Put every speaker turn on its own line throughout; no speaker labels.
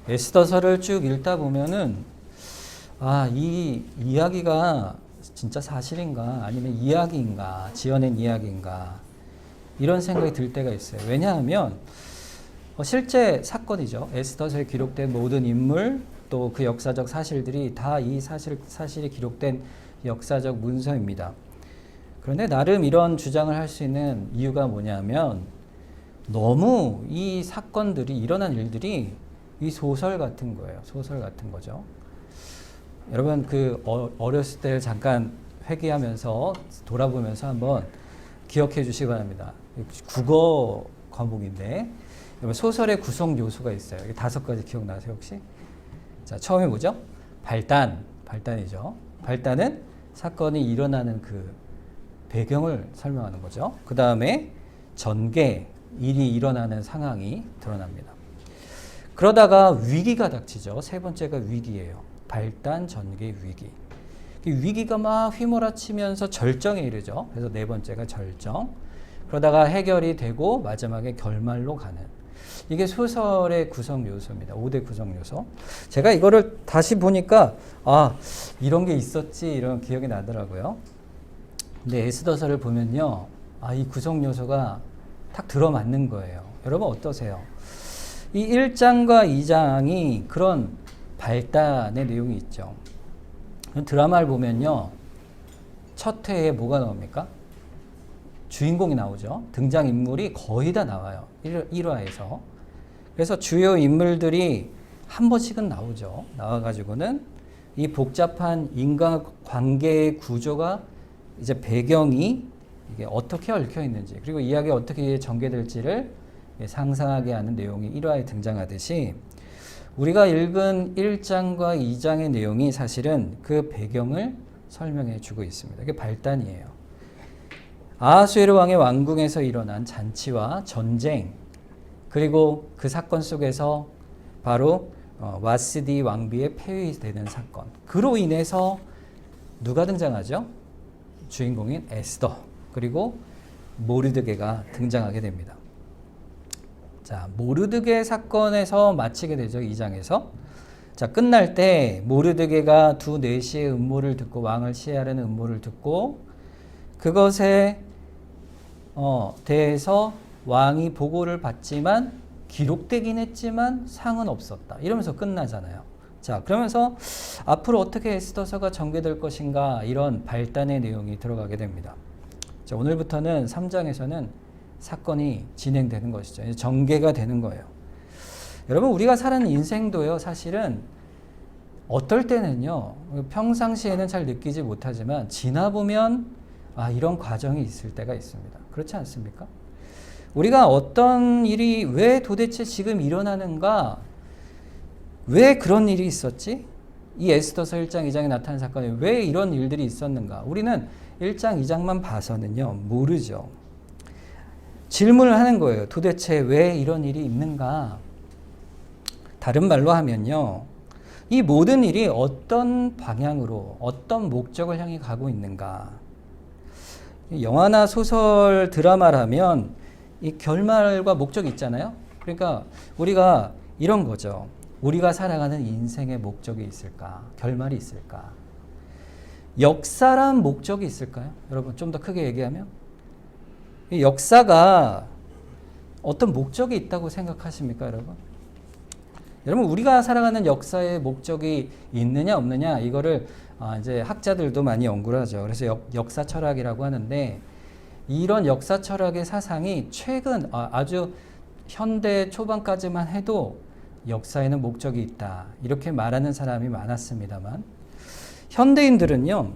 에스더서를 쭉 읽다 보면은 이 이야기가 진짜 사실인가 아니면 이야기인가 지어낸 이야기인가 이런 생각이 들 때가 있어요. 왜냐하면 실제 사건이죠. 에스더서에 기록된 모든 인물 또 그 역사적 사실들이 다 이 사실이 기록된 역사적 문서입니다. 그런데 나름 이런 주장을 할 수 있는 이유가 뭐냐면 너무 이 사건들이 일어난 일들이 이 소설 같은 거예요. 소설 같은 거죠. 여러분 어렸을 때 잠깐 회귀하면서 돌아보면서 한번 기억해 주시기 바랍니다. 국어 과목인데 소설의 구성 요소가 있어요. 5가지 기억나세요 혹시? 자, 처음에 뭐죠? 발단이죠. 발단은 사건이 일어나는 그 배경을 설명하는 거죠. 그 다음에 전개, 일이 일어나는 상황이 드러납니다. 그러다가 위기가 닥치죠. 3번째가 위기예요. 발단, 전개, 위기. 위기가 막 휘몰아치면서 절정에 이르죠. 그래서 4번째가 절정. 그러다가 해결이 되고 마지막에 결말로 가는. 이게 소설의 구성 요소입니다. 5대 구성 요소. 제가 이거를 다시 보니까 이런 게 있었지 이런 기억이 나더라고요. 근데 에스더서를 보면요. 이 구성 요소가 딱 들어맞는 거예요. 여러분 어떠세요? 이 1장과 2장이 그런 발단의 내용이 있죠. 드라마를 보면요. 첫 회에 뭐가 나옵니까? 주인공이 나오죠. 등장인물이 거의 다 나와요. 1화에서. 그래서 주요 인물들이 한 번씩은 나오죠. 나와가지고는 이 복잡한 인간관계의 구조가 이제 배경이 이게 어떻게 얽혀 있는지 그리고 이야기가 어떻게 전개될지를 상상하게 하는 내용이 1화에 등장하듯이 우리가 읽은 1장과 2장의 내용이 사실은 그 배경을 설명해 주고 있습니다. 이게 발단이에요. 아하수에르 왕의 왕궁에서 일어난 잔치와 전쟁 그리고 그 사건 속에서 바로 와스디 왕비의 폐위되는 사건 그로 인해서 누가 등장하죠? 주인공인 에스더 그리고 모르드게가 등장하게 됩니다. 자, 모르드게 사건에서 마치게 되죠. 2장에서. 자, 끝날 때 모르드게가 두 내시의 음모를 듣고 왕을 시해하려는 음모를 듣고 그것에 대해서 왕이 보고를 받지만 기록되긴 했지만 상은 없었다. 이러면서 끝나잖아요. 자, 그러면서 앞으로 어떻게 에스더서가 전개될 것인가 이런 발단의 내용이 들어가게 됩니다. 자, 오늘부터는 3장에서는 사건이 진행되는 것이죠. 전개가 되는 거예요. 여러분 우리가 사는 인생도요. 사실은 어떨 때는요. 평상시에는 잘 느끼지 못하지만 지나보면 이런 과정이 있을 때가 있습니다. 그렇지 않습니까? 우리가 어떤 일이 왜 도대체 지금 일어나는가? 왜 그런 일이 있었지? 이 에스더서 1장, 2장에 나타난 사건에 왜 이런 일들이 있었는가? 우리는 1장, 2장만 봐서는요. 모르죠. 질문을 하는 거예요. 도대체 왜 이런 일이 있는가? 다른 말로 하면요. 이 모든 일이 어떤 방향으로 어떤 목적을 향해 가고 있는가? 영화나 소설, 드라마라면 이 결말과 목적이 있잖아요. 그러니까 우리가 이런 거죠. 우리가 살아가는 인생의 목적이 있을까? 결말이 있을까? 역사란 목적이 있을까요? 여러분 좀 더 크게 얘기하면 이 역사가 어떤 목적이 있다고 생각하십니까, 여러분? 여러분 우리가 살아가는 역사의 목적이 있느냐 없느냐 이거를 이제 학자들도 많이 연구를 하죠. 그래서 역사 철학이라고 하는데 이런 역사 철학의 사상이 최근 아주 현대 초반까지만 해도 역사에는 목적이 있다 이렇게 말하는 사람이 많았습니다만 현대인들은요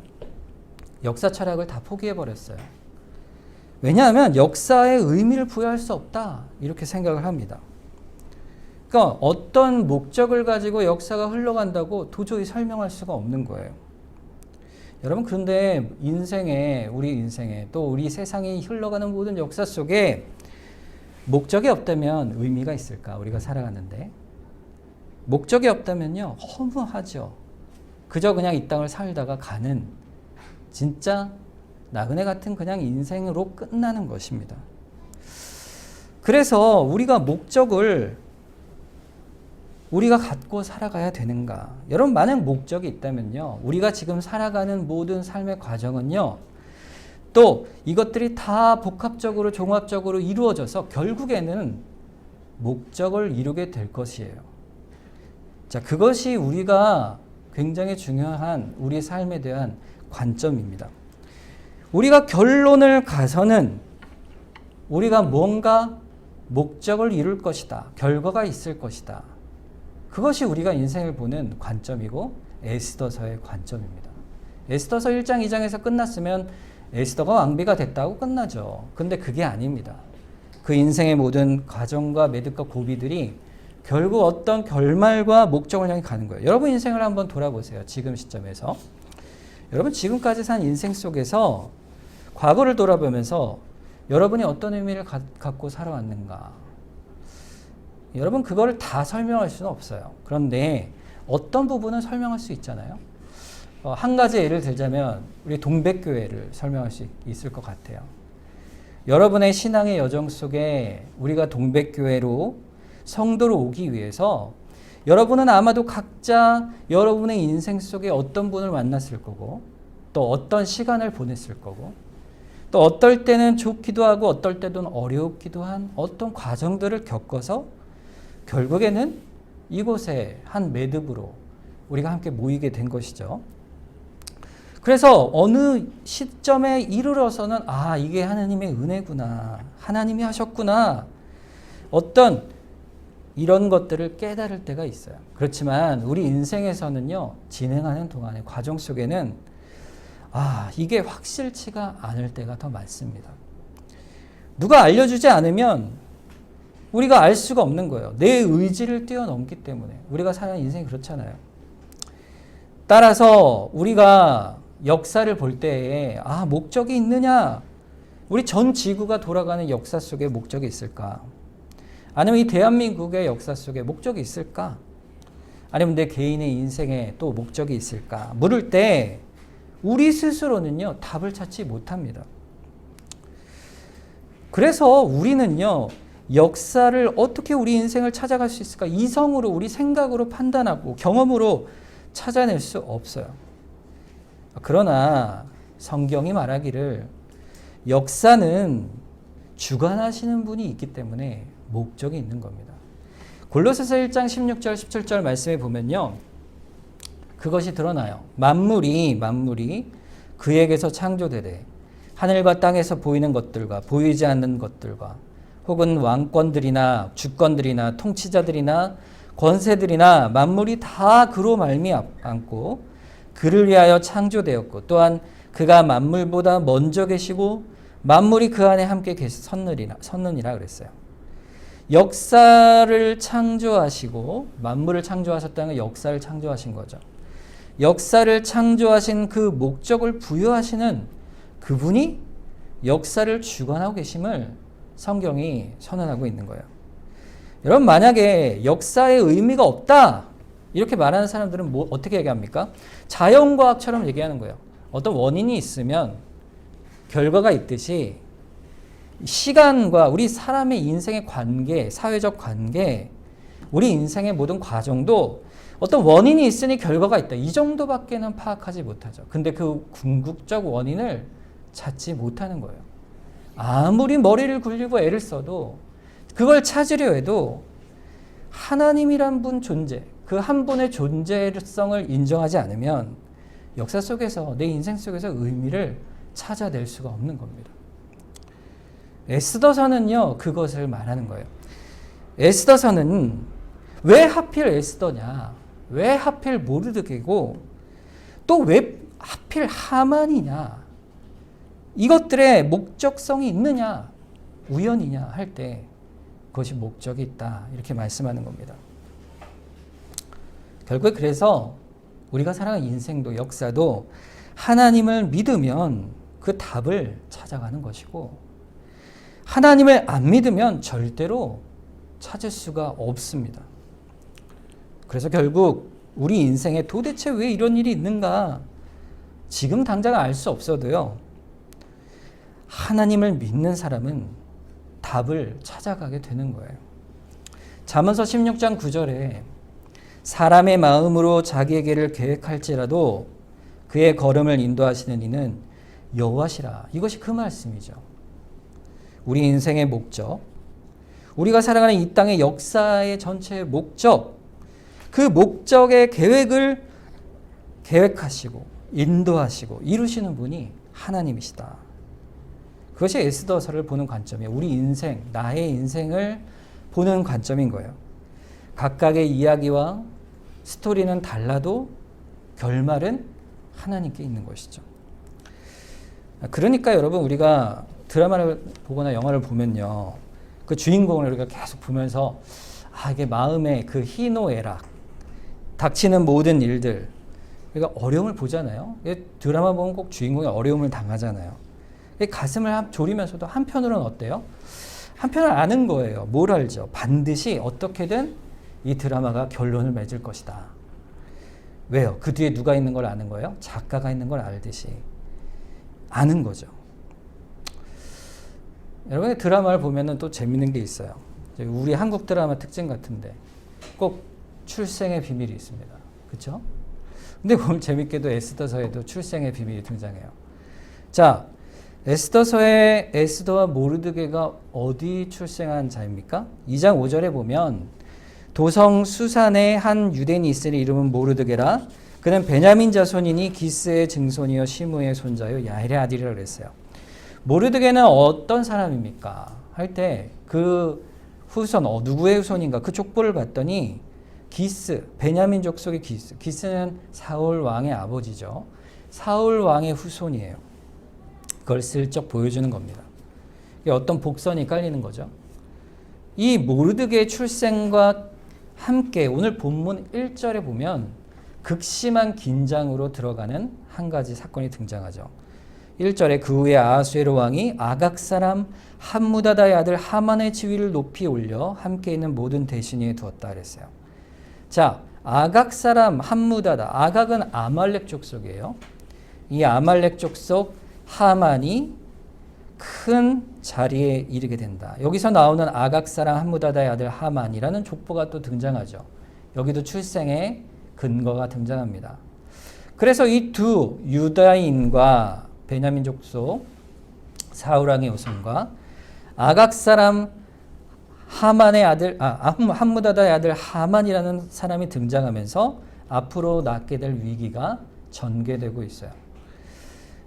역사 철학을 다 포기해 버렸어요. 왜냐하면 역사에 의미를 부여할 수 없다 이렇게 생각을 합니다. 그러니까 어떤 목적을 가지고 역사가 흘러간다고 도저히 설명할 수가 없는 거예요. 여러분 그런데 우리 인생에 또 우리 세상이 흘러가는 모든 역사 속에 목적이 없다면 의미가 있을까? 우리가 살아가는데 목적이 없다면요 허무하죠. 그저 그냥 이 땅을 살다가 가는 진짜 나그네 같은 그냥 인생으로 끝나는 것입니다. 그래서 우리가 목적을 우리가 갖고 살아가야 되는가? 여러분, 만약 목적이 있다면요, 우리가 지금 살아가는 모든 삶의 과정은요, 또 이것들이 다 복합적으로 종합적으로 이루어져서 결국에는 목적을 이루게 될 것이에요. 자, 그것이 우리가 굉장히 중요한 우리 삶에 대한 관점입니다. 우리가 결론을 가서는 우리가 뭔가 목적을 이룰 것이다. 결과가 있을 것이다. 그것이 우리가 인생을 보는 관점이고 에스더서의 관점입니다. 에스더서 1장 2장에서 끝났으면 에스더가 왕비가 됐다고 끝나죠. 근데 그게 아닙니다. 그 인생의 모든 과정과 매듭과 고비들이 결국 어떤 결말과 목적을 향해 가는 거예요. 여러분 인생을 한번 돌아보세요. 지금 시점에서. 여러분 지금까지 산 인생 속에서 과거를 돌아보면서 여러분이 어떤 의미를 갖고 살아왔는가. 여러분 그거를 다 설명할 수는 없어요. 그런데 어떤 부분은 설명할 수 있잖아요. 한 가지 예를 들자면 우리 동백교회를 설명할 수 있을 것 같아요. 여러분의 신앙의 여정 속에 우리가 동백교회로 성도로 오기 위해서 여러분은 아마도 각자 여러분의 인생 속에 어떤 분을 만났을 거고 또 어떤 시간을 보냈을 거고 또 어떨 때는 좋기도 하고 어떨 때는 어렵기도 한 어떤 과정들을 겪어서 결국에는 이곳에 한 매듭으로 우리가 함께 모이게 된 것이죠. 그래서 어느 시점에 이르러서는 아, 이게 하나님의 은혜구나. 하나님이 하셨구나. 어떤 이런 것들을 깨달을 때가 있어요. 그렇지만 우리 인생에서는요, 진행하는 동안의 과정 속에는 아, 이게 확실치가 않을 때가 더 많습니다. 누가 알려주지 않으면 우리가 알 수가 없는 거예요. 내 의지를 뛰어넘기 때문에. 우리가 사는 인생이 그렇잖아요. 따라서 우리가 역사를 볼 때에 아, 목적이 있느냐? 우리 전 지구가 돌아가는 역사 속에 목적이 있을까? 아니면 이 대한민국의 역사 속에 목적이 있을까? 아니면 내 개인의 인생에 또 목적이 있을까? 물을 때 우리 스스로는요, 답을 찾지 못합니다. 그래서 우리는요, 역사를 어떻게 우리 인생을 찾아갈 수 있을까? 이성으로, 우리 생각으로 판단하고 경험으로 찾아낼 수 없어요. 그러나 성경이 말하기를 역사는 주관하시는 분이 있기 때문에 목적이 있는 겁니다. 골로새서 1장 16절 17절 말씀에 보면요, 그것이 드러나요. 만물이 그에게서 창조되되 하늘과 땅에서 보이는 것들과 보이지 않는 것들과 혹은 왕권들이나 주권들이나 통치자들이나 권세들이나 만물이 다 그로 말미암고 그를 위하여 창조되었고 또한 그가 만물보다 먼저 계시고 만물이 그 안에 함께 섰느니라 그랬어요. 역사를 창조하시고 만물을 창조하셨다는 역사를 창조하신 거죠. 역사를 창조하신 그 목적을 부여하시는 그분이 역사를 주관하고 계심을 성경이 선언하고 있는 거예요. 여러분 만약에 역사의 의미가 없다 이렇게 말하는 사람들은 어떻게 얘기합니까? 자연과학처럼 얘기하는 거예요. 어떤 원인이 있으면 결과가 있듯이 시간과 우리 사람의 인생의 관계, 사회적 관계, 우리 인생의 모든 과정도 어떤 원인이 있으니 결과가 있다. 이 정도밖에는 파악하지 못하죠. 근데 그 궁극적 원인을 찾지 못하는 거예요. 아무리 머리를 굴리고 애를 써도 그걸 찾으려 해도 하나님이란 분 존재, 그 한 분의 존재성을 인정하지 않으면 역사 속에서 내 인생 속에서 의미를 찾아낼 수가 없는 겁니다. 에스더서는요, 그것을 말하는 거예요. 에스더서는 왜 하필 에스더냐? 왜 하필 모르드게고 또 왜 하필 하만이냐? 이것들의 목적성이 있느냐? 우연이냐? 할 때 그것이 목적이 있다. 이렇게 말씀하는 겁니다. 결국에 그래서 우리가 살아가는 인생도 역사도 하나님을 믿으면 그 답을 찾아가는 것이고 하나님을 안 믿으면 절대로 찾을 수가 없습니다. 그래서 결국 우리 인생에 도대체 왜 이런 일이 있는가 지금 당장 알 수 없어도요, 하나님을 믿는 사람은 답을 찾아가게 되는 거예요. 잠언서 16장 9절에 사람의 마음으로 자기의 길을 계획할지라도 그의 걸음을 인도하시는 이는 여호와시라. 이것이 그 말씀이죠. 우리 인생의 목적, 우리가 살아가는 이 땅의 역사의 전체의 목적, 그 목적의 계획을 계획하시고 인도하시고 이루시는 분이 하나님이시다. 그것이 에스더서를 보는 관점이에요. 우리 인생, 나의 인생을 보는 관점인 거예요. 각각의 이야기와 스토리는 달라도 결말은 하나님께 있는 것이죠. 그러니까 여러분, 우리가 드라마를 보거나 영화를 보면요, 그 주인공을 우리가 계속 보면서 이게 마음의 그 희노애락, 닥치는 모든 일들, 우리가 어려움을 보잖아요. 드라마 보면 꼭 주인공이 어려움을 당하잖아요. 가슴을 졸이면서도 한편으로는 어때요? 한편으로는 아는 거예요. 뭘 알죠? 반드시 어떻게든 이 드라마가 결론을 맺을 것이다. 왜요? 그 뒤에 누가 있는 걸 아는 거예요? 작가가 있는 걸 알듯이 아는 거죠. 여러분, 드라마를 보면은 또 재밌는 게 있어요. 우리 한국 드라마 특징 같은데 꼭 출생의 비밀이 있습니다. 그렇죠? 근데 보면 재밌게도 에스더서에도 출생의 비밀이 등장해요. 자, 에스더서의 에스더와 모르드게가 어디 출생한 자입니까? 2장 5절에 보면 도성 수산의 한 유대인이 있으니 이름은 모르드게라. 그는 베냐민 자손이니 기스의 증손이요 시므의 손자요 야엘의 아들이라 그랬어요. 모르드게는 어떤 사람입니까? 할 때 그 후손, 누구의 후손인가? 그 족보를 봤더니 기스, 베냐민 족속의 기스. 기스는 사울 왕의 아버지죠. 사울 왕의 후손이에요. 그걸 슬쩍 보여주는 겁니다. 이게 어떤 복선이 깔리는 거죠. 이 모르드게의 출생과 함께 오늘 본문 1절에 보면 극심한 긴장으로 들어가는 한 가지 사건이 등장하죠. 1절에 그 후에 아하수에로 왕이 아각 사람 함무다다의 아들 하만의 지위를 높이 올려 함께 있는 모든 대신위에 두었다 그랬어요. 자, 아각 사람 함무다다. 아각은 아말렉 족속이에요. 이 아말렉 족속 하만이 큰 자리에 이르게 된다. 여기서 나오는 아각 사람 함무다다의 아들 하만이라는 족보가 또 등장하죠. 여기도 출생의 근거가 등장합니다. 그래서 이 두 유다인과 베냐민 족속 사울 왕의 후손과 아각 사람 하만의 아들, 함무다다의 아들 하만이라는 사람이 등장하면서 앞으로 낳게 될 위기가 전개되고 있어요.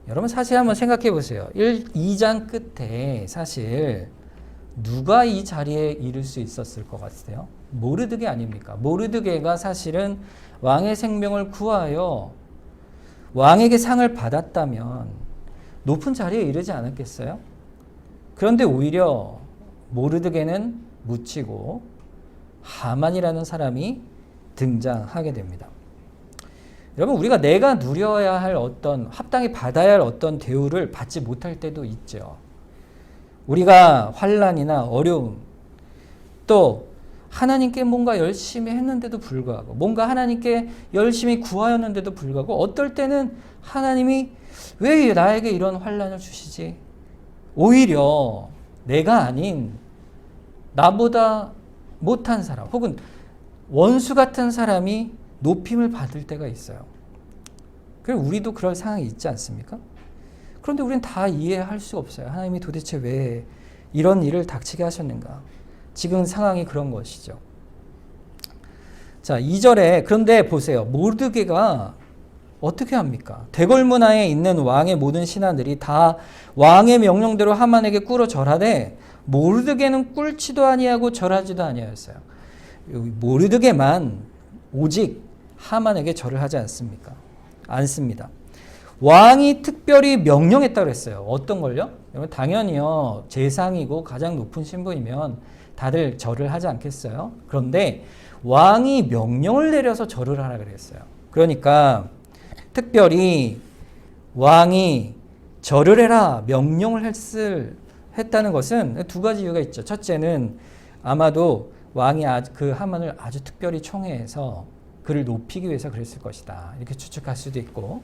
여러분, 사실 한번 생각해 보세요. 2장 끝에 사실 누가 이 자리에 이를 수 있었을 것 같으세요? 모르드게 아닙니까? 모르드게가 사실은 왕의 생명을 구하여 왕에게 상을 받았다면 높은 자리에 이르지 않았겠어요? 그런데 오히려 모르드게는 묻히고 하만이라는 사람이 등장하게 됩니다. 여러분, 우리가 내가 누려야 할 어떤, 합당히 받아야 할 어떤 대우를 받지 못할 때도 있죠. 우리가 환난이나 어려움, 또 하나님께 뭔가 열심히 했는데도 불구하고, 뭔가 하나님께 열심히 구하였는데도 불구하고, 어떨 때는 하나님이 왜 나에게 이런 환난을 주시지? 오히려 내가 아닌 나보다 못한 사람, 혹은 원수 같은 사람이 높임을 받을 때가 있어요. 그리고 우리도 그럴 상황이 있지 않습니까? 그런데 우리는 다 이해할 수 없어요. 하나님이 도대체 왜 이런 일을 닥치게 하셨는가? 지금 상황이 그런 것이죠. 자, 2절에 그런데 보세요. 모르드게가 어떻게 합니까? 대궐문하에 있는 왕의 모든 신하들이 다 왕의 명령대로 하만에게 꿇어 절하되 모르드게는 꿇지도 아니하고 절하지도 아니하였어요. 모르드게만 오직 하만에게 절을 하지 않습니다. 왕이 특별히 명령했다고 그랬어요. 어떤 걸요? 당연히요. 재상이고 가장 높은 신분이면 다들 절을 하지 않겠어요? 그런데 왕이 명령을 내려서 절을 하라 그랬어요. 그러니까 특별히 왕이 절을 해라 명령을 했다는 것은 두 가지 이유가 있죠. 첫째는 아마도 왕이 그 하만을 아주 특별히 총애해서 그를 높이기 위해서 그랬을 것이다. 이렇게 추측할 수도 있고,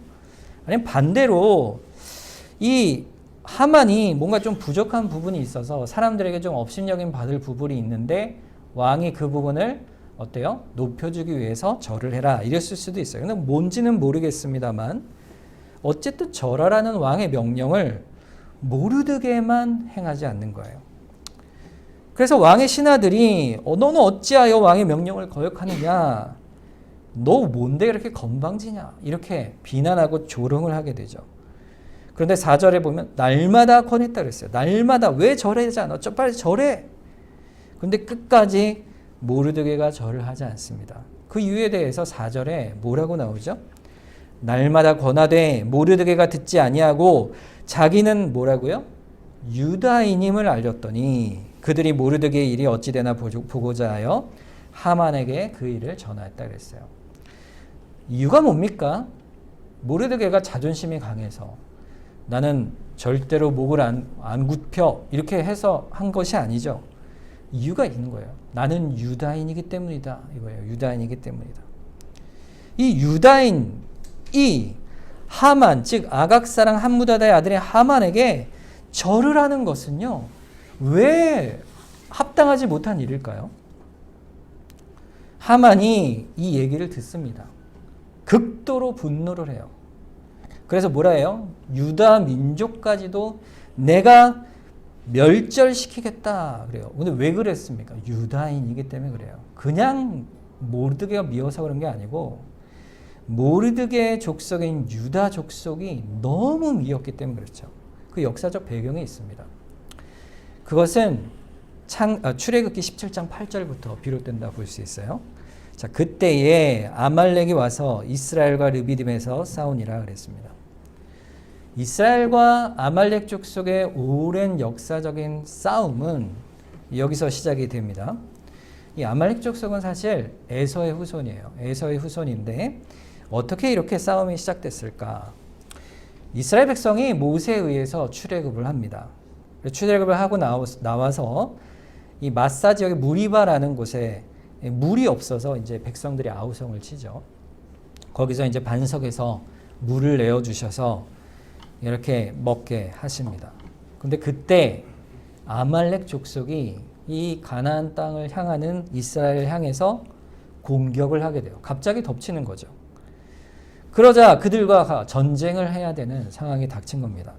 아니면 반대로 이 하만이 뭔가 좀 부족한 부분이 있어서 사람들에게 좀 업신여김 받을 부분이 있는데 왕이 그 부분을 어때요? 높여주기 위해서 절을 해라 이랬을 수도 있어요. 근데 뭔지는 모르겠습니다만 어쨌든 절하라는 왕의 명령을 모르드게만 행하지 않는 거예요. 그래서 왕의 신하들이 너는 어찌하여 왕의 명령을 거역하느냐? 너 뭔데 이렇게 건방지냐? 이렇게 비난하고 조롱을 하게 되죠. 그런데 4절에 보면 날마다 권했다 그랬어요. 날마다 왜 절하지 않아? 빨리 절해. 근데 끝까지 모르드게가 절을 하지 않습니다. 그 이유에 대해서 4절에 뭐라고 나오죠? 날마다 권하되 모르드게가 듣지 아니하고 자기는 뭐라고요? 유다인임을 알렸더니 그들이 모르드게의 일이 어찌 되나 보고자 하여 하만에게 그 일을 전하였다 그랬어요. 이유가 뭡니까? 모르드게가 자존심이 강해서 나는 절대로 목을 안 굽혀 이렇게 해서 한 것이 아니죠. 이유가 있는 거예요. 나는 유다인이기 때문이다. 이거예요. 유다인이기 때문이다. 이 유다인이 하만, 즉 아각 사랑 함무다다의 아들인 하만에게 절을 하는 것은요. 왜 합당하지 못한 일일까요? 하만이 이 얘기를 듣습니다. 극도로 분노를 해요. 그래서 뭐라 해요? 유다 민족까지도 내가 멸절시키겠다 그래요. 근데 왜 그랬습니까? 유다인이기 때문에 그래요. 그냥 모르드게가 미워서 그런 게 아니고 모르드게의 족속인 유다 족속이 너무 미웠기 때문에 그렇죠. 그 역사적 배경이 있습니다. 그것은 출애굽기 17장 8절부터 비롯된다 볼 수 있어요. 자, 그때에 아말렉이 와서 이스라엘과 르비딤에서 싸우니라 그랬습니다. 이스라엘과 아말렉 족속의 오랜 역사적인 싸움은 여기서 시작이 됩니다. 이 아말렉 족속은 사실 에서의 후손이에요. 에서의 후손인데 어떻게 이렇게 싸움이 시작됐을까? 이스라엘 백성이 모세에 의해서 출애굽을 합니다. 출애굽을 하고 나와서 이 마사 지역의 무리바라는 곳에 물이 없어서 이제 백성들이 아우성을 치죠. 거기서 이제 반석에서 물을 내어 주셔서 이렇게 먹게 하십니다. 근데 그때 아말렉 족속이 이 가나안 땅을 향하는 이스라엘을 향해서 공격을 하게 돼요. 갑자기 덮치는 거죠. 그러자 그들과 전쟁을 해야 되는 상황이 닥친 겁니다.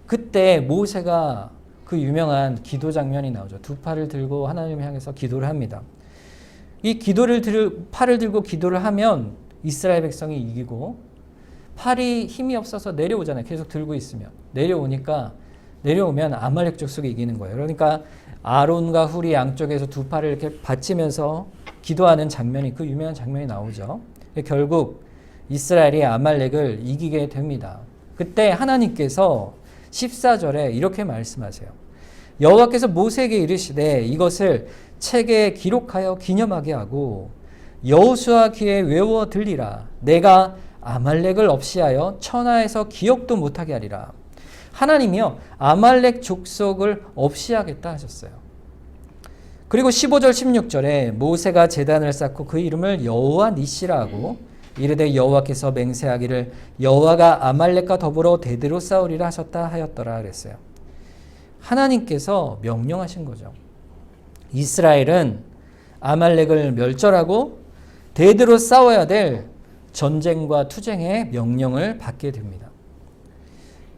그때 모세가 그 유명한 기도 장면이 나오죠. 두 팔을 들고 하나님을 향해서 기도를 합니다. 이 팔을 들고 기도를 하면 이스라엘 백성이 이기고 팔이 힘이 없어서 내려오잖아요. 계속 들고 있으면. 내려오면 아말렉 족속이 이기는 거예요. 그러니까 아론과 훌이 양쪽에서 두 팔을 이렇게 받치면서 기도하는 장면이 그 유명한 장면이 나오죠. 결국 이스라엘이 아말렉을 이기게 됩니다. 그때 하나님께서 14절에 이렇게 말씀하세요. 여호와께서 모세에게 이르시되 이것을 책에 기록하여 기념하게 하고 여호수아 귀에 외워 들리라. 내가 아말렉을 없이하여 천하에서 기억도 못하게 하리라. 하나님이요 아말렉 족속을 없이하겠다 하셨어요. 그리고 15절 16절에 모세가 제단을 쌓고 그 이름을 여호와 니시라 하고 이르되 여호와께서 맹세하기를 여호와가 아말렉과 더불어 대대로 싸우리라 하셨다 하였더라 그랬어요. 하나님께서 명령하신 거죠. 이스라엘은 아말렉을 멸절하고 대대로 싸워야 될 전쟁과 투쟁의 명령을 받게 됩니다.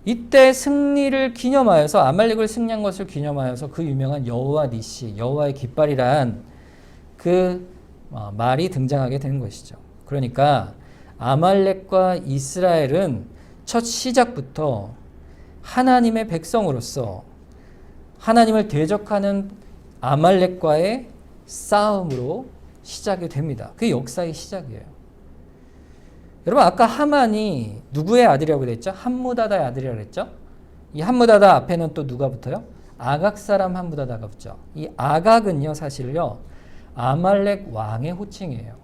이때 승리를 기념하여서 아말렉을 승리한 것을 기념하여서 그 유명한 여호와 니시, 여호와의 깃발이란 그 말이 등장하게 되는 것이죠. 그러니까 아말렉과 이스라엘은 첫 시작부터 하나님의 백성으로서 하나님을 대적하는 아말렉과의 싸움으로 시작이 됩니다. 그게 역사의 시작이에요. 여러분 아까 하만이 누구의 아들이라고 그랬죠? 함무다다의 아들이라고 그랬죠? 이 함무다다 앞에는 또 누가 붙어요? 아각 사람 함무다다가 붙죠. 이 아각은요 사실요 아말렉 왕의 호칭이에요.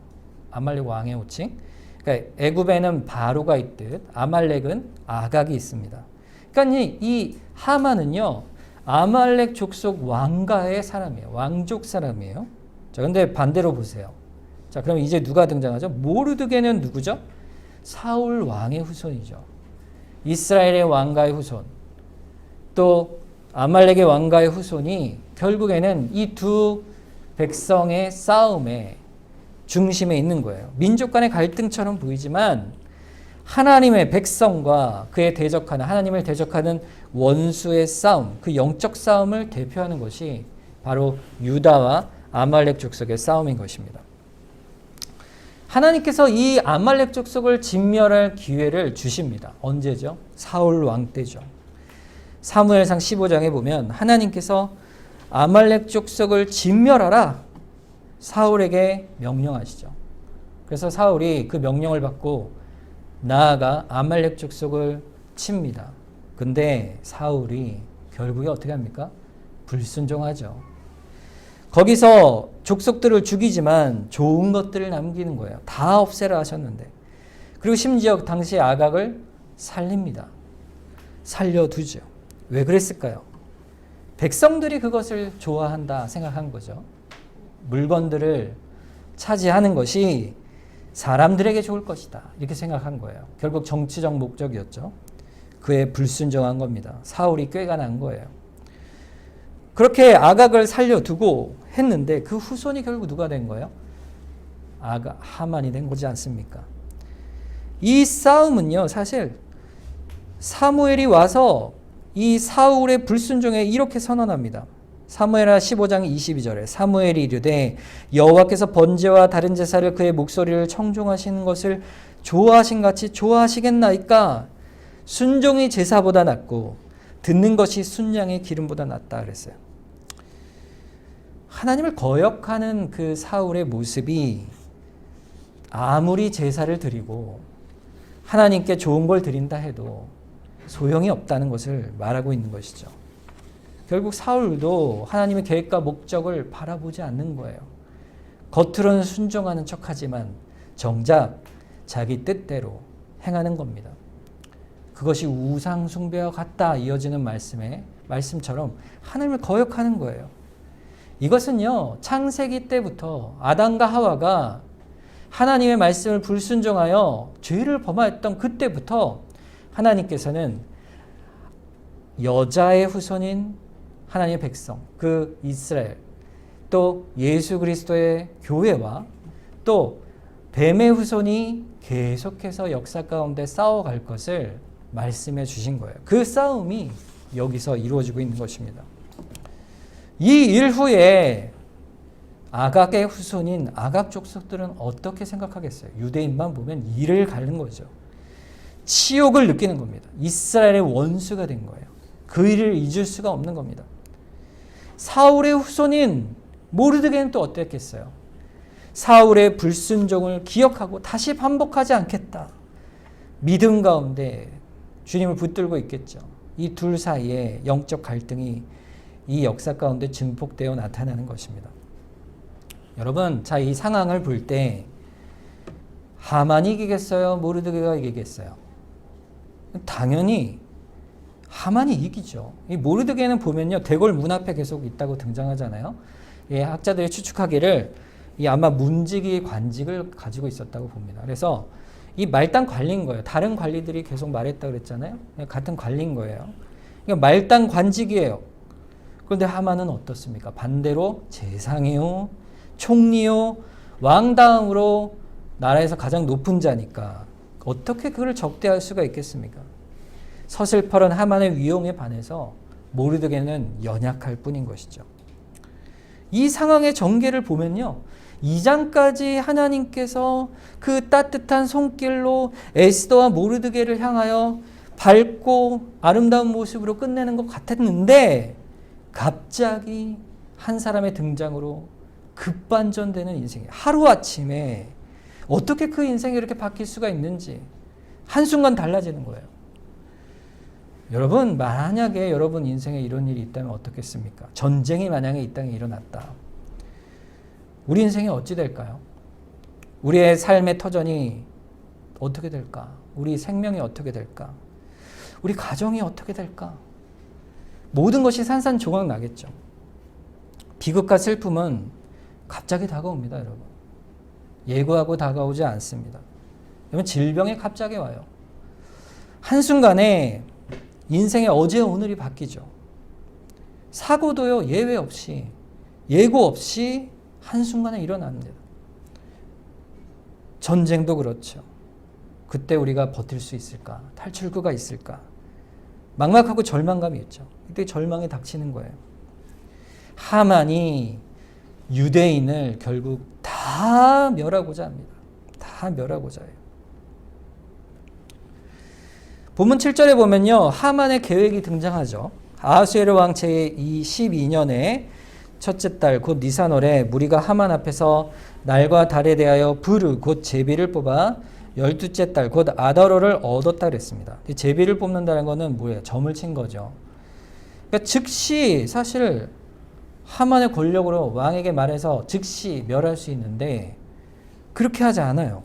아말렉 왕의 호칭. 그러니까 애굽에는 바로가 있듯 아말렉은 아각이 있습니다. 그러니까 이 하만은요 아말렉 족속 왕가의 사람이에요. 왕족 사람이에요. 자, 근데 반대로 보세요. 자, 그럼 이제 누가 등장하죠? 모르드게는 누구죠? 사울 왕의 후손이죠. 이스라엘의 왕가의 후손. 또 아말렉의 왕가의 후손이 결국에는 이 두 백성의 싸움에 중심에 있는 거예요. 민족 간의 갈등처럼 보이지만 하나님의 백성과 그에 대적하는 하나님을 대적하는 원수의 싸움, 그 영적 싸움을 대표하는 것이 바로 유다와 아말렉 족속의 싸움인 것입니다. 하나님께서 이 아말렉 족속을 진멸할 기회를 주십니다. 언제죠? 사울 왕 때죠. 사무엘상 15장에 보면 하나님께서 아말렉 족속을 진멸하라 사울에게 명령하시죠. 그래서 사울이 그 명령을 받고 나아가 아말렉 족속을 칩니다. 근데 사울이 결국에 어떻게 합니까? 불순종하죠. 거기서 족속들을 죽이지만 좋은 것들을 남기는 거예요. 다 없애라 하셨는데. 그리고 심지어 당시 아각을 살립니다. 살려두죠. 왜 그랬을까요? 백성들이 그것을 좋아한다 생각한 거죠. 물건들을 차지하는 것이 사람들에게 좋을 것이다 이렇게 생각한 거예요. 결국 정치적 목적이었죠. 그에 불순종한 겁니다. 사울이 꾀가 난 거예요. 그렇게 아각을 살려두고 했는데 그 후손이 결국 누가 된 거예요? 하만이 된 거지 않습니까? 이 싸움은요, 사실 사무엘이 와서 이 사울의 불순종에 이렇게 선언합니다. 사무엘하 15장 22절에 사무엘이 이르되 여호와께서 번제와 다른 제사를 그의 목소리를 청종하시는 것을 좋아하신 같이 좋아하시겠나이까? 순종이 제사보다 낫고 듣는 것이 순양의 기름보다 낫다 그랬어요. 하나님을 거역하는 그 사울의 모습이 아무리 제사를 드리고 하나님께 좋은 걸 드린다 해도 소용이 없다는 것을 말하고 있는 것이죠. 결국 사울도 하나님의 계획과 목적을 바라보지 않는 거예요. 겉으로는 순종하는 척하지만 정작 자기 뜻대로 행하는 겁니다. 그것이 우상 숭배와 같다 이어지는 말씀처럼 하나님을 거역하는 거예요. 이것은요, 창세기 때부터 아담과 하와가 하나님의 말씀을 불순종하여 죄를 범하였던 그때부터 하나님께서는 여자의 후손인 하나님의 백성, 그 이스라엘, 또 예수 그리스도의 교회와 또 뱀의 후손이 계속해서 역사 가운데 싸워갈 것을 말씀해 주신 거예요. 그 싸움이 여기서 이루어지고 있는 것입니다. 이 일 후에 아각의 후손인 아각 족속들은 어떻게 생각하겠어요? 유대인만 보면 이를 가는 거죠. 치욕을 느끼는 겁니다. 이스라엘의 원수가 된 거예요. 그 일을 잊을 수가 없는 겁니다. 사울의 후손인 모르드게는 또 어땠겠어요? 사울의 불순종을 기억하고 다시 반복하지 않겠다. 믿음 가운데 주님을 붙들고 있겠죠. 이 둘 사이에 영적 갈등이 이 역사 가운데 증폭되어 나타나는 것입니다. 여러분, 자, 이 상황을 볼 때 하만이 이기겠어요? 모르드게가 이기겠어요? 당연히 하만이 이기죠. 이 모르드게는 보면요, 대궐 문 앞에 계속 있다고 등장하잖아요. 예, 학자들이 추측하기를 이 아마 문지기 관직을 가지고 있었다고 봅니다. 그래서 이 말단 관리인 거예요. 다른 관리들이 계속 말했다 그랬잖아요. 같은 관리인 거예요. 그러니까 말단 관직이에요. 그런데 하만은 어떻습니까? 반대로 재상이요, 총리요, 왕 다음으로 나라에서 가장 높은 자니까 어떻게 그를 적대할 수가 있겠습니까? 서슬퍼런 하만의 위용에 반해서 모르드게는 연약할 뿐인 것이죠. 이 상황의 전개를 보면요, 2장까지 하나님께서 그 따뜻한 손길로 에스더와 모르드게를 향하여 밝고 아름다운 모습으로 끝내는 것 같았는데 갑자기 한 사람의 등장으로 급반전되는 인생이 하루아침에 어떻게 그 인생이 이렇게 바뀔 수가 있는지 한순간 달라지는 거예요. 여러분, 만약에 여러분 인생에 이런 일이 있다면 어떻겠습니까? 전쟁이 만약에 이 땅에 일어났다. 우리 인생이 어찌 될까요? 우리의 삶의 터전이 어떻게 될까? 우리 생명이 어떻게 될까? 우리 가정이 어떻게 될까? 모든 것이 산산조각 나겠죠. 비극과 슬픔은 갑자기 다가옵니다, 여러분. 예고하고 다가오지 않습니다. 여러분, 질병이 갑자기 와요. 한순간에 인생의 어제 오늘이 바뀌죠. 사고도요, 예외 없이, 예고 없이 한순간에 일어납니다. 전쟁도 그렇죠. 그때 우리가 버틸 수 있을까? 탈출구가 있을까? 막막하고 절망감이 있죠. 이때 절망이 닥치는 거예요. 하만이 유대인을 결국 다 멸하고자 합니다. 다 멸하고자 해요. 본문 7절에 보면요. 하만의 계획이 등장하죠. 아하수에로 왕 제12년에 첫째 달 곧 니산월에 무리가 하만 앞에서 날과 달에 대하여 부르 곧 제비를 뽑아 12째 달 곧 아다로를 얻었다 그랬습니다. 제비를 뽑는다는 거는 뭐예요? 점을 친 거죠. 그러니까 즉시 사실 하만의 권력으로 왕에게 말해서 즉시 멸할 수 있는데 그렇게 하지 않아요.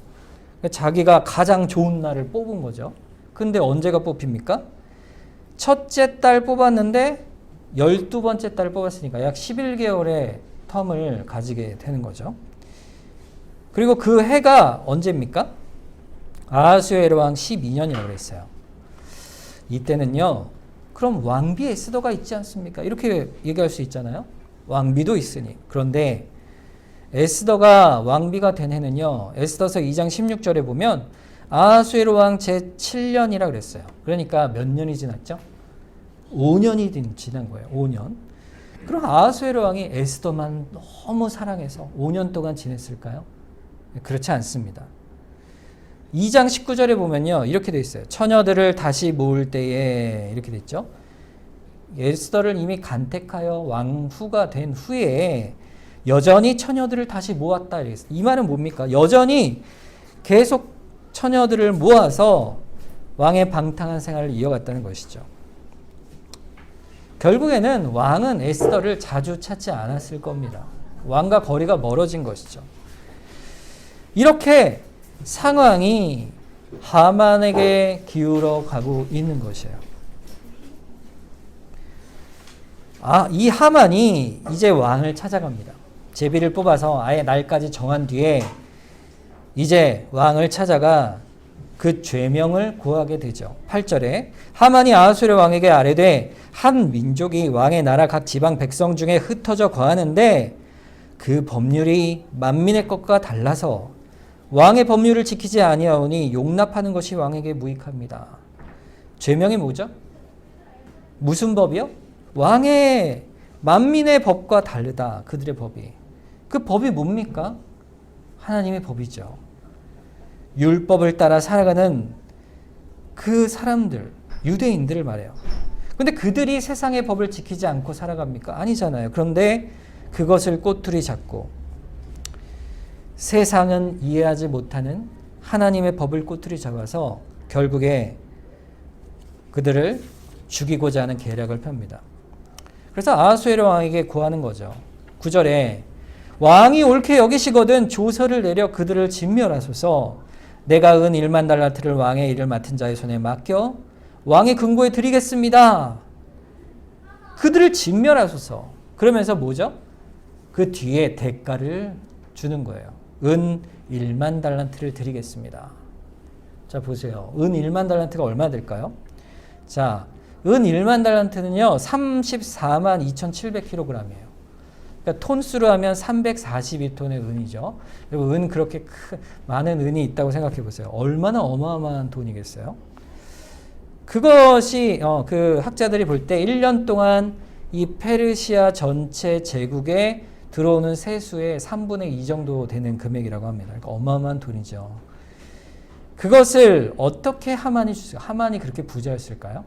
그러니까 자기가 가장 좋은 날을 뽑은 거죠. 근데 언제가 뽑힙니까? 첫째 달 뽑았는데 12번째 달 뽑았으니까 약 11개월의 텀을 가지게 되는 거죠. 그리고 그 해가 언제입니까? 아하수에로 왕 12년이라고 그랬어요. 이때는요. 그럼 왕비 에스더가 있지 않습니까? 이렇게 얘기할 수 있잖아요. 왕비도 있으니. 그런데 에스더가 왕비가 된 해는요. 에스더서 2장 16절에 보면 아하수에로 왕 제7년이라 그랬어요. 그러니까 몇 년이 지났죠? 5년이 지난 거예요. 5년. 그럼 아하수에로 왕이 에스더만 너무 사랑해서 5년 동안 지냈을까요? 그렇지 않습니다. 2장 19절에 보면요. 이렇게 돼 있어요. 처녀들을 다시 모을 때에 이렇게 됐죠. 에스더를 이미 간택하여 왕후가 된 후에 여전히 처녀들을 다시 모았다. 이 말은 뭡니까? 여전히 계속 처녀들을 모아서 왕의 방탕한 생활을 이어갔다는 것이죠. 결국에는 왕은 에스더를 자주 찾지 않았을 겁니다. 왕과 거리가 멀어진 것이죠. 이렇게 상황이 하만에게 기울어 가고 있는 것이에요. 이 하만이 이제 왕을 찾아갑니다. 제비를 뽑아서 아예 날까지 정한 뒤에 이제 왕을 찾아가 그 죄명을 고하게 되죠. 8절에 하만이 아하수에로 왕에게 아뢰되 한 민족이 왕의 나라 각 지방 백성 중에 흩어져 거하는데 그 법률이 만민의 것과 달라서 왕의 법률을 지키지 아니하오니 용납하는 것이 왕에게 무익합니다. 죄명이 뭐죠? 무슨 법이요? 왕의 만민의 법과 다르다. 그들의 법이. 그 법이 뭡니까? 하나님의 법이죠. 율법을 따라 살아가는 그 사람들, 유대인들을 말해요. 근데 그들이 세상의 법을 지키지 않고 살아갑니까? 아니잖아요. 그런데 그것을 꼬투리 잡고 세상은 이해하지 못하는 하나님의 법을 꼬투리 잡아서 결국에 그들을 죽이고자 하는 계략을 펴니다. 그래서 아하수에로 왕에게 구하는 거죠. 9절에 왕이 옳게 여기시거든 조서를 내려 그들을 진멸하소서. 내가 은 1만 달란트를 왕의 일을 맡은 자의 손에 맡겨 왕의 금고에 드리겠습니다. 그들을 진멸하소서. 그러면서 뭐죠? 그 뒤에 대가를 주는 거예요. 은 1만 달란트를 드리겠습니다. 자, 보세요. 은 1만 달란트가 얼마 될까요? 자, 은 1만 달란트는요, 34만 2,700kg이에요. 그러니까 톤수로 하면 342톤의 은이죠. 그리고 은 그렇게 많은 은이 있다고 생각해 보세요. 얼마나 어마어마한 돈이겠어요? 그것이 그 학자들이 볼 때 1년 동안 이 페르시아 전체 제국에 들어오는 세수의 3분의 2 정도 되는 금액이라고 합니다. 그러니까 어마어마한 돈이죠. 그것을 어떻게 하만이 주세요? 하만이 그렇게 부자였을까요?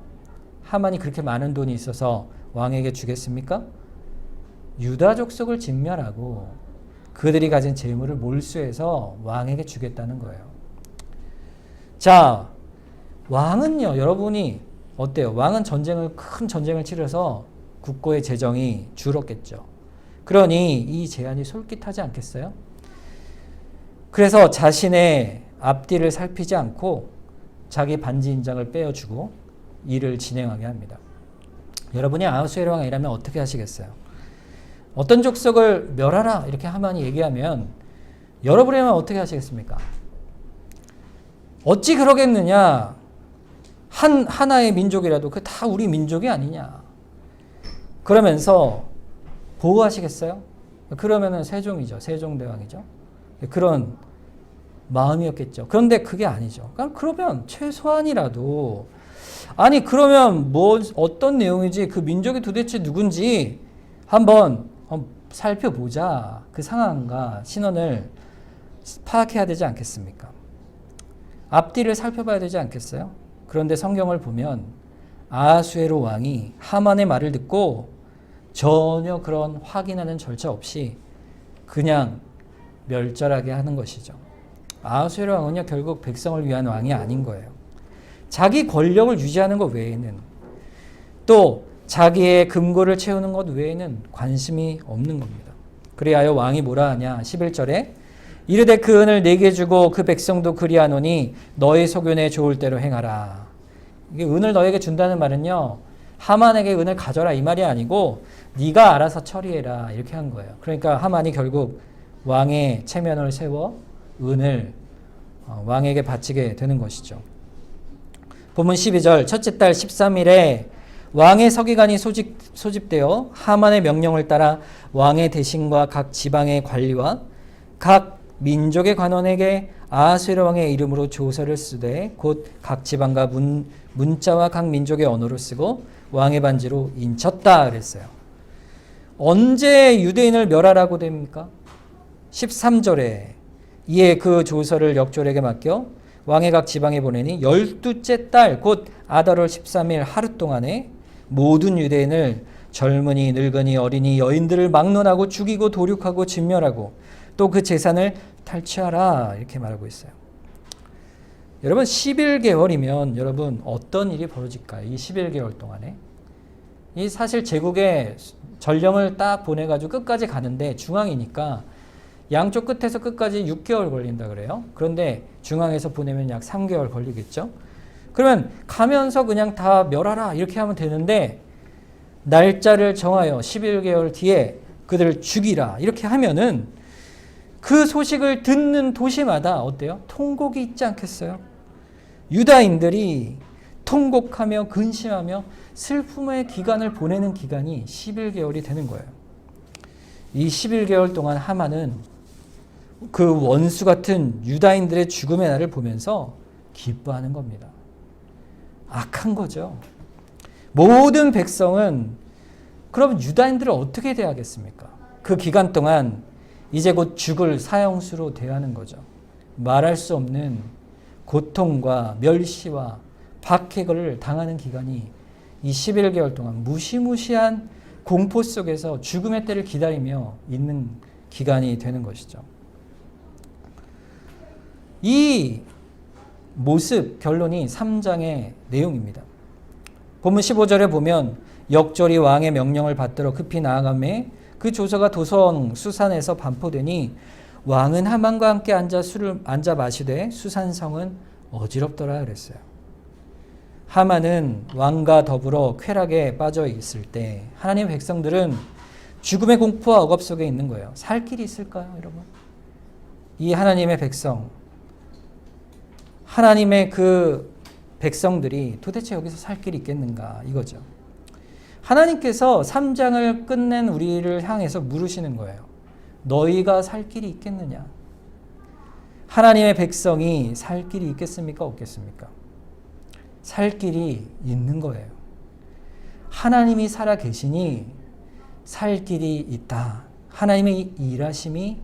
하만이 그렇게 많은 돈이 있어서 왕에게 주겠습니까? 유다 족속을 진멸하고 그들이 가진 재물을 몰수해서 왕에게 주겠다는 거예요. 자, 왕은요, 여러분이 어때요? 왕은 큰 전쟁을 치러서 국고의 재정이 줄었겠죠. 그러니 이 제안이 솔깃하지 않겠어요? 그래서 자신의 앞뒤를 살피지 않고 자기 반지 인장을 빼어주고 일을 진행하게 합니다. 여러분이 아하수에로 왕이라면 어떻게 하시겠어요? 어떤 족속을 멸하라 이렇게 하만이 얘기하면 여러분이라면 어떻게 하시겠습니까? 어찌 그러겠느냐? 하나의 민족이라도 그 다 우리 민족이 아니냐? 그러면서 보호하시겠어요? 그러면은 세종이죠. 세종대왕이죠. 그런 마음이었겠죠. 그런데 그게 아니죠. 그러면 최소한이라도 아니 그러면 뭐 어떤 내용이지 그 민족이 도대체 누군지 한번 살펴보자. 그 상황과 신원을 파악해야 되지 않겠습니까? 앞뒤를 살펴봐야 되지 않겠어요? 그런데 성경을 보면 아하수에로 왕이 하만의 말을 듣고 전혀 그런 확인하는 절차 없이 그냥 멸절하게 하는 것이죠. 아하수에로 왕은요 결국 백성을 위한 왕이 아닌 거예요. 자기 권력을 유지하는 것 외에는 또 자기의 금고를 채우는 것 외에는 관심이 없는 겁니다. 그리하여 왕이 뭐라 하냐 11절에 이르되 그 은을 내게 주고 그 백성도 그리하노니 너의 소견에 좋을 대로 행하라. 이게 은을 너에게 준다는 말은요 하만에게 은을 가져라 이 말이 아니고 네가 알아서 처리해라 이렇게 한 거예요. 그러니까 하만이 결국 왕의 체면을 세워 은을 왕에게 바치게 되는 것이죠. 본문 12절 첫째 달 13일에 왕의 서기관이 소집되어 하만의 명령을 따라 왕의 대신과 각 지방의 관리와 각 민족의 관원에게 아하수에로 왕의 이름으로 조서를 쓰되 곧 각 지방과 문자와 각 민족의 언어로 쓰고 왕의 반지로 인쳤다 그랬어요. 언제 유대인을 멸하라고 됩니까? 13절에 이에 그 조서를 역졸에게 맡겨 왕의 각 지방에 보내니 12째 달 곧 아달월 13일 하루 동안에 모든 유대인을 젊은이 늙은이 어린이 여인들을 막론하고 죽이고 도륙하고 진멸하고 또 그 재산을 탈취하라 이렇게 말하고 있어요. 여러분 11개월이면 여러분 어떤 일이 벌어질까요? 이 11개월 동안에 이 사실 제국의 전령을 딱 보내가지고 끝까지 가는데 중앙이니까 양쪽 끝에서 끝까지 6개월 걸린다 그래요. 그런데 중앙에서 보내면 약 3개월 걸리겠죠. 그러면 가면서 그냥 다 멸하라 이렇게 하면 되는데 날짜를 정하여 11개월 뒤에 그들을 죽이라 이렇게 하면은 그 소식을 듣는 도시마다 어때요? 통곡이 있지 않겠어요? 유다인들이 통곡하며 근심하며 슬픔의 기간을 보내는 기간이 11개월이 되는 거예요. 이 11개월 동안 하만은 그 원수 같은 유다인들의 죽음의 날을 보면서 기뻐하는 겁니다. 악한 거죠. 모든 백성은 그럼 유다인들을 어떻게 대하겠습니까? 그 기간 동안 이제 곧 죽을 사형수로 대하는 거죠. 말할 수 없는 고통과 멸시와 박해를 당하는 기간이 이 11개월 동안 무시무시한 공포 속에서 죽음의 때를 기다리며 있는 기간이 되는 것이죠. 이 모습 결론이 3장의 내용입니다. 본문 15절에 보면 역졸이 왕의 명령을 받들어 급히 나아가매 그 조서가 도성 수산에서 반포되니 왕은 하만과 함께 앉아 마시되 수산성은 어지럽더라 그랬어요. 하만은 왕과 더불어 쾌락에 빠져 있을 때 하나님의 백성들은 죽음의 공포와 억압 속에 있는 거예요. 살 길이 있을까요, 여러분? 이 하나님의 백성, 하나님의 그 백성들이 도대체 여기서 살 길이 있겠는가 이거죠. 하나님께서 3장을 끝낸 우리를 향해서 물으시는 거예요. 너희가 살 길이 있겠느냐? 하나님의 백성이 살 길이 있겠습니까? 없겠습니까? 살 길이 있는 거예요. 하나님이 살아 계시니 살 길이 있다. 하나님의 일하심이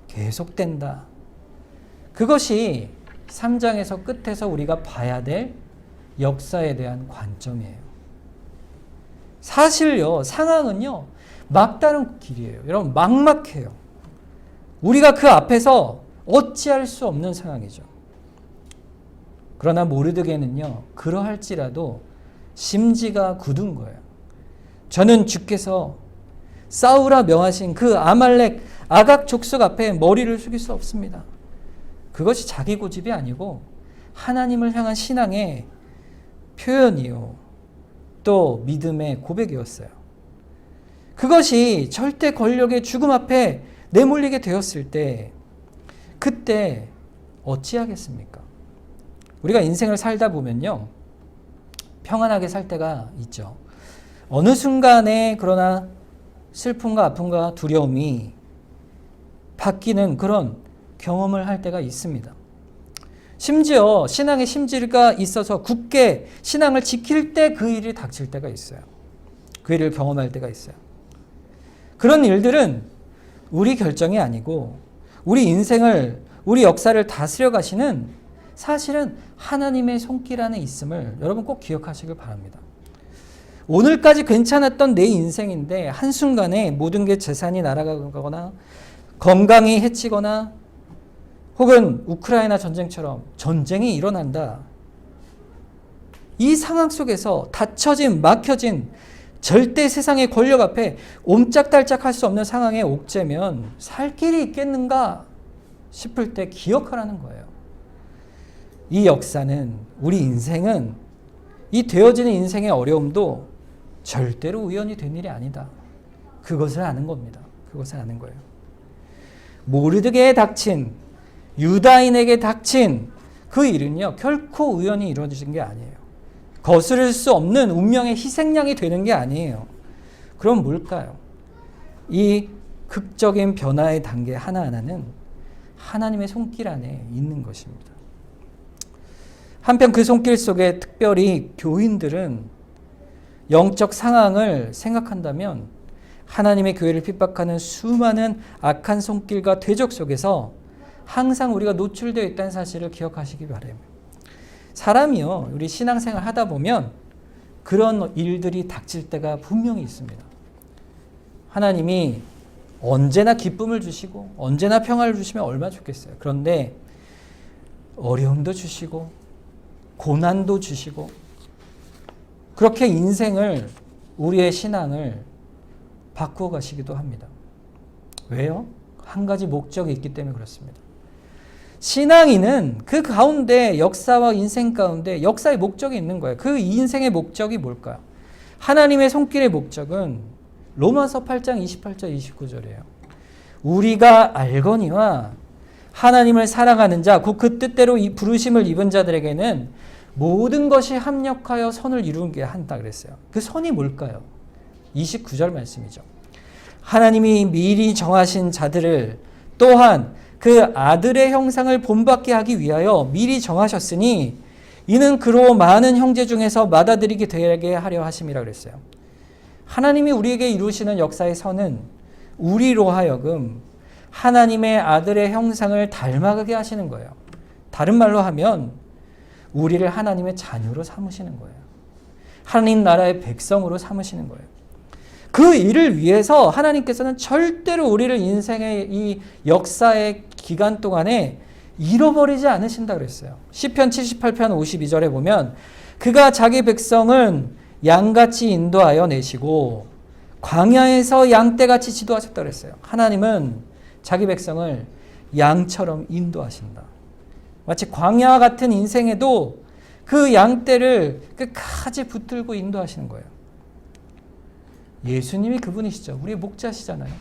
계속된다. 그것이 3장에서 끝에서 우리가 봐야 될 역사에 대한 관점이에요. 사실요, 상황은요, 막다른 길이에요. 여러분, 막막해요. 우리가 그 앞에서 어찌할 수 없는 상황이죠. 그러나 모르드게는요, 그러할지라도 심지가 굳은 거예요. 저는 주께서 싸우라 명하신 그 아말렉 아각 족속 앞에 머리를 숙일 수 없습니다. 그것이 자기 고집이 아니고 하나님을 향한 신앙의 표현이요. 또 믿음의 고백이었어요. 그것이 절대 권력의 죽음 앞에 내몰리게 되었을 때 그때 어찌하겠습니까? 우리가 인생을 살다 보면요. 평안하게 살 때가 있죠. 어느 순간에 그러나 슬픔과 아픔과 두려움이 바뀌는 그런 경험을 할 때가 있습니다. 심지어 신앙의 심지가 있어서 굳게 신앙을 지킬 때 그 일이 닥칠 때가 있어요. 그 일을 경험할 때가 있어요. 그런 일들은 우리 결정이 아니고 우리 인생을, 우리 역사를 다스려 가시는 사실은 하나님의 손길 안에 있음을 여러분 꼭 기억하시길 바랍니다. 오늘까지 괜찮았던 내 인생인데 한순간에 모든 게 재산이 날아가거나 건강이 해치거나 혹은 우크라이나 전쟁처럼 전쟁이 일어난다. 이 상황 속에서 닫혀진, 막혀진 절대 세상의 권력 앞에 옴짝달짝할 수 없는 상황에 옥죄면 살 길이 있겠는가 싶을 때 기억하라는 거예요. 이 역사는, 우리 인생은, 이 되어지는 인생의 어려움도 절대로 우연히 된 일이 아니다. 그것을 아는 겁니다. 그것을 아는 거예요. 모르드게에 닥친, 유다인에게 닥친 그 일은요, 결코 우연히 이루어진 게 아니에요. 거스를 수 없는 운명의 희생양이 되는 게 아니에요. 그럼 뭘까요? 이 극적인 변화의 단계 하나하나는 하나님의 손길 안에 있는 것입니다. 한편 그 손길 속에 특별히 교인들은 영적 상황을 생각한다면 하나님의 교회를 핍박하는 수많은 악한 손길과 대적 속에서 항상 우리가 노출되어 있다는 사실을 기억하시기 바랍니다. 사람이요, 우리 신앙생활 하다 보면 그런 일들이 닥칠 때가 분명히 있습니다. 하나님이 언제나 기쁨을 주시고 언제나 평화를 주시면 얼마나 좋겠어요. 그런데 어려움도 주시고 고난도 주시고 그렇게 인생을, 우리의 신앙을 바꾸어 가시기도 합니다. 왜요? 한 가지 목적이 있기 때문에 그렇습니다. 신앙인은 그 가운데, 역사와 인생 가운데 역사의 목적이 있는 거예요. 그 인생의 목적이 뭘까요? 하나님의 손길의 목적은 로마서 8장 28절 29절이에요. 우리가 알거니와 하나님을 사랑하는 자, 곧 그 뜻대로 이 부르심을 입은 자들에게는 모든 것이 합력하여 선을 이루게 한다 그랬어요. 그 선이 뭘까요? 29절 말씀이죠. 하나님이 미리 정하신 자들을 또한 그 아들의 형상을 본받게 하기 위하여 미리 정하셨으니 이는 그로 많은 형제 중에서 맏아들이게 되게 하려 하심이라 그랬어요. 하나님이 우리에게 이루시는 역사의 선은 우리로 하여금 하나님의 아들의 형상을 닮아가게 하시는 거예요. 다른 말로 하면 우리를 하나님의 자녀로 삼으시는 거예요. 하나님 나라의 백성으로 삼으시는 거예요. 그 일을 위해서 하나님께서는 절대로 우리를 인생의 이 역사의 기간 동안에 잃어버리지 않으신다 그랬어요. 시편 78편 52절에 보면 그가 자기 백성은 양같이 인도하여 내시고 광야에서 양떼같이 지도하셨다 그랬어요. 하나님은 자기 백성을 양처럼 인도하신다. 마치 광야와 같은 인생에도 그 양떼를 끝까지 붙들고 인도하시는 거예요. 예수님이 그분이시죠. 우리의 목자시잖아요.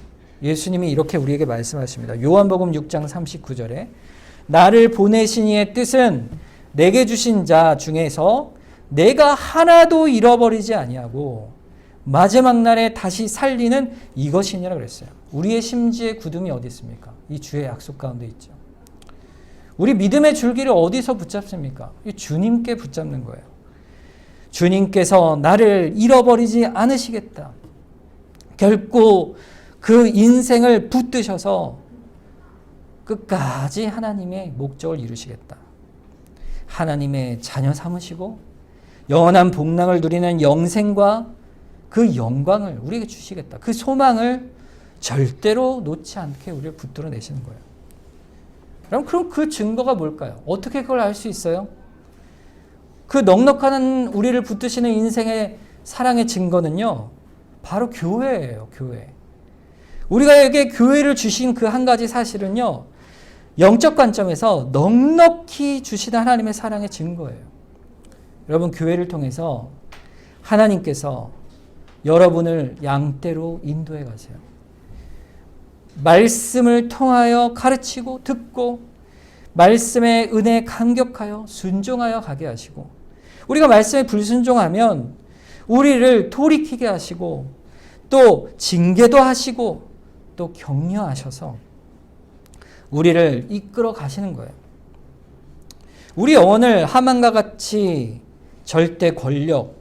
예수님이 이렇게 우리에게 말씀하십니다. 요한복음 6장 39절에 나를 보내신 이의 뜻은 내게 주신 자 중에서 내가 하나도 잃어버리지 아니하고 마지막 날에 다시 살리는 이것이니라 그랬어요. 우리의 심지의 굳음이 어디 있습니까? 이 주의 약속 가운데 있죠. 우리 믿음의 줄기를 어디서 붙잡습니까? 이 주님께 붙잡는 거예요. 주님께서 나를 잃어버리지 않으시겠다. 결코 그 인생을 붙드셔서 끝까지 하나님의 목적을 이루시겠다. 하나님의 자녀 삼으시고 영원한 복락을 누리는 영생과 그 영광을 우리에게 주시겠다. 그 소망을 절대로 놓지 않게 우리를 붙들어 내시는 거예요. 그럼 그 증거가 뭘까요? 어떻게 그걸 알 수 있어요? 그 넉넉한 우리를 붙드시는 인생의 사랑의 증거는요, 바로 교회예요, 교회. 우리가에게 교회를 주신 그 한 가지 사실은요, 영적 관점에서 넉넉히 주시는 하나님의 사랑의 증거예요. 여러분, 교회를 통해서 하나님께서 여러분을 양떼로 인도해 가세요. 말씀을 통하여 가르치고 듣고 말씀의 은혜에 감격하여 순종하여 가게 하시고, 우리가 말씀에 불순종하면 우리를 돌이키게 하시고 또 징계도 하시고 또 격려하셔서 우리를 이끌어 가시는 거예요. 우리 영혼을 하만과 같이 절대 권력,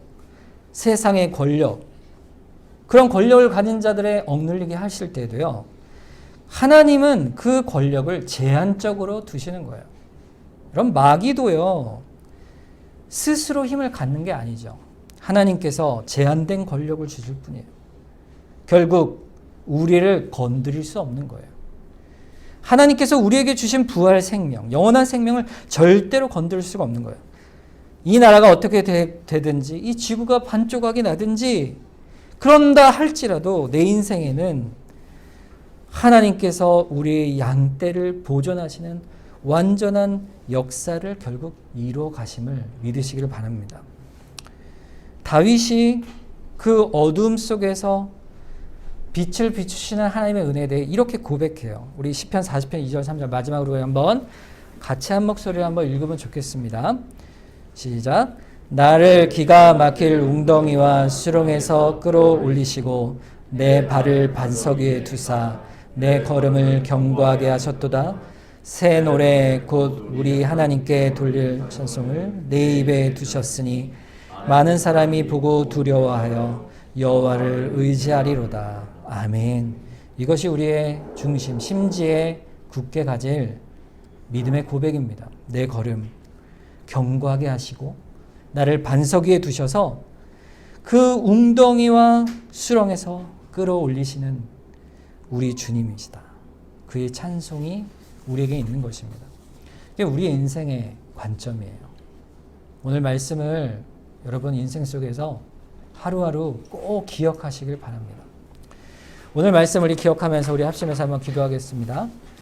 세상의 권력, 그런 권력을 가진 자들의 억눌리게 하실 때도요, 하나님은 그 권력을 제한적으로 두시는 거예요. 그럼 마귀도요, 스스로 힘을 갖는 게 아니죠. 하나님께서 제한된 권력을 주실 뿐이에요. 결국 우리를 건드릴 수 없는 거예요. 하나님께서 우리에게 주신 부활 생명, 영원한 생명을 절대로 건드릴 수가 없는 거예요. 이 나라가 어떻게 되든지, 이 지구가 반조각이 나든지, 그런다 할지라도 내 인생에는 하나님께서 우리의 양떼를 보존하시는 완전한 역사를 결국 이루어 가심을 믿으시기를 바랍니다. 다윗이 그 어둠 속에서 빛을 비추시는 하나님의 은혜에 대해 이렇게 고백해요. 우리 시편 40편 2절 3절 마지막으로 한번 같이 한 목소리로 한번 읽으면 좋겠습니다. 시작. 나를 기가 막힐 웅덩이와 수렁에서 끌어올리시고 내 발을 반석 위에 두사 내 걸음을 견고하게 하셨도다. 새 노래 곧 우리 하나님께 돌릴 찬송을 내 입에 두셨으니 많은 사람이 보고 두려워하여 여호와를 의지하리로다. 아멘. 이것이 우리의 중심, 심지에 굳게 가질 믿음의 고백입니다. 내 걸음 견고하게 하시고 나를 반석 위에 두셔서 그 웅덩이와 수렁에서 끌어올리시는 우리 주님이시다. 그의 찬송이 우리에게 있는 것입니다. 이게 우리의 인생의 관점이에요. 오늘 말씀을 여러분 인생 속에서 하루하루 꼭 기억하시길 바랍니다. 오늘 말씀 우리 기억하면서 우리 합심해서 한번 기도하겠습니다.